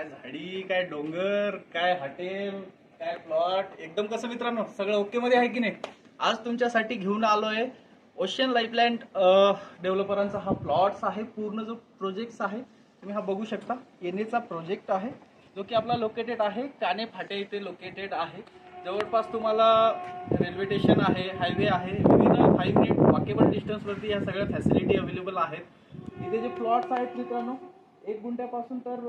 काय झाडी, काय डोंगर, काय हॉटेल, काय प्लॉट, एकदम कसं मित्रांनो सगळं ओके मध्ये आहे की नाही. आज तुमच्यासाठी घेऊन आलोय ओशियन लाईफलँड डेव्हलपरांचा हा प्लॉट्स आहे. पूर्ण जो प्रोजेक्ट आहे तुम्ही हा बघू शकता. एनएचा प्रोजेक्ट आहे जो की आपला लोकेटेड आहे काने फाटे इथे लोकेटेड आहे. जवळपास तुम्हाला रेल्वे स्टेशन आहे, हायवे आहे, विदिन 5 मिनिट वॉकेबल डिस्टन्सवरती या सगळ्या फॅसिलिटी अवेलेबल आहेत. इथे जे प्लॉट्स आहेत मित्रांनो 1 गुंठ्यापासून तर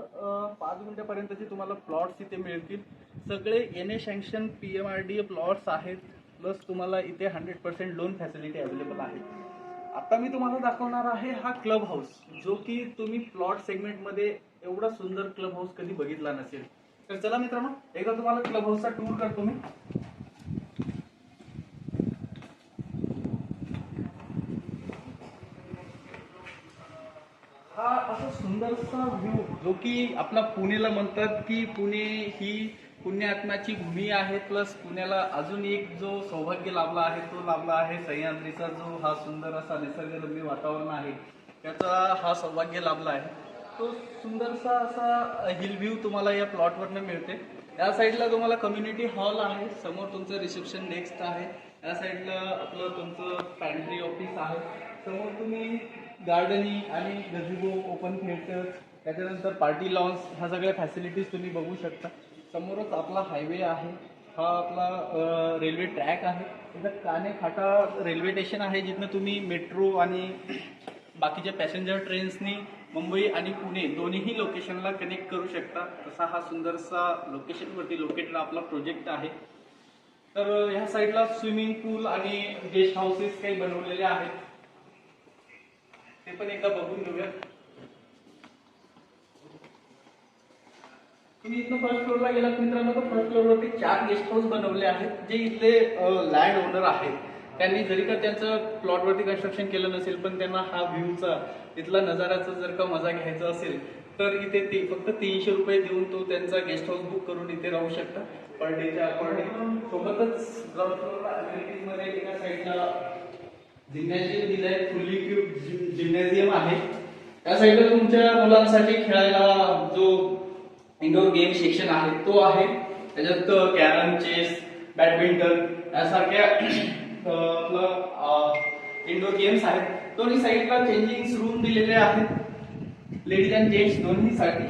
5 गुंठ्यापर्यंतचे तुम्हाला प्लॉट्स इथे मिळतील. सगळे एनए सँक्शन PMRDA प्लॉट्स आहेत. प्लस तुम्हाला इथे 100% लोन फॅसिलिटी अवेलेबल आहे. आता मी तुम्हाला दाखवणार आहे हा क्लब हाऊस, जो की तुम्ही प्लॉट सेगमेंटमध्ये एवढा सुंदर क्लब हाऊस कधी बघितला नसेल. तर चला मित्रांनो एकदा तुम्हाला क्लब हाऊसचा टूर करतो मी. हा असा सुंदरसा व्ह्यू जो की आपला पुणेला म्हणतात की पुणे ही पुण्यात्म्याची भूमी आहे. प्लस पुण्याला अजून एक जो सौभाग्य लाभला आहे तो लाभला आहे सह्याद्रीचा जो हा सुंदर असा निसर्गरम्य वातावरण आहे त्याचा हा सौभाग्य लाभला आहे. तो सुंदरसा असा हिल व्ह्यू तुम्हाला या प्लॉटवरनं मिळते. या साईडला तुम्हाला कम्युनिटी हॉल आहे, समोर तुमचं रिसेप्शन डेस्क आहे, या साईडला आपलं तुमचं पॅन्ट्री ऑफिस आहे, समोर तुम्ही गार्डनिंग आणि गझिबो, ओपन थिएटर, त्याच्यानंतर पार्टी लॉन्स ह्या सगळ्या फॅसिलिटीज तुम्ही बघू शकता. समोरच आपला हायवे आहे, हा आपला रेल्वे ट्रॅक आहे. इथं कानेफाटा रेल्वे स्टेशन आहे जिथनं तुम्ही मेट्रो आणि बाकीच्या पॅसेंजर ट्रेन्सनी मुंबई आणि पुणे दोन्हीही लोकेशनला कनेक्ट करू शकता. तसा हा सुंदरसा लोकेशनवरती लोकेटेड आपला प्रोजेक्ट आहे. तर ह्या साईडला स्विमिंग पूल आणि गेस्ट हाऊसेस काही बनवलेले आहेत, ते पण एकदा बघून घेऊया. तुम्ही इथनं फर्स्ट फ्लोअरला गेलात मित्रांनो तर फर्स्ट फ्लोअरवरती 4 गेस्ट हाऊस बनवले आहेत. जे इथले लँड ओनर आहेत त्यांनी जरी का त्यांचं प्लॉटवरती कन्स्ट्रक्शन केलं नसेल पण त्यांना हा व्ह्यूचा तिथला नजाराचा जर का मजा घ्यायचा असेल तर इथे ते फक्त 300 रुपये देऊन तो त्यांचा गेस्ट हाऊस बुक करून इथे राहू शकता पर डेच्या अकॉर्डिंग. सोबतच ग्राउंड फ्लोअरला अमेनिटीजमध्ये एका साईडला जिम्नॅशियम दिलंय, फुल्ली इक्विप्ड जिम्नॅशियम आहे. त्या साईडला तुमच्या मुलांसाठी खेळायला जो इंडोर गेम सेक्शन आहे तो आहे. त्याच्यात कॅरम, चेस, बॅडमिंटन यासारख्या आपलं इंडोर गेम्स आहेत. दोन्ही साईडला चेंजिंग रूम दिलेले आहेत लेडीज अँड जेंट्स दोन्हीसाठी.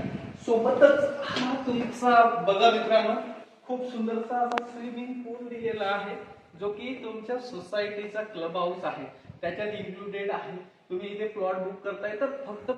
सोबतच हा तुमचा बघा मित्रांनो खूप सुंदरसा असा स्विमिंग पूल दिलेला आहे जो की तुमच्या सोसायटीचा क्लब हाऊस आहे त्याच्यात इन्क्लुडेड आहे. तुम्ही इथे प्लॉट बुक करताय तर फक्त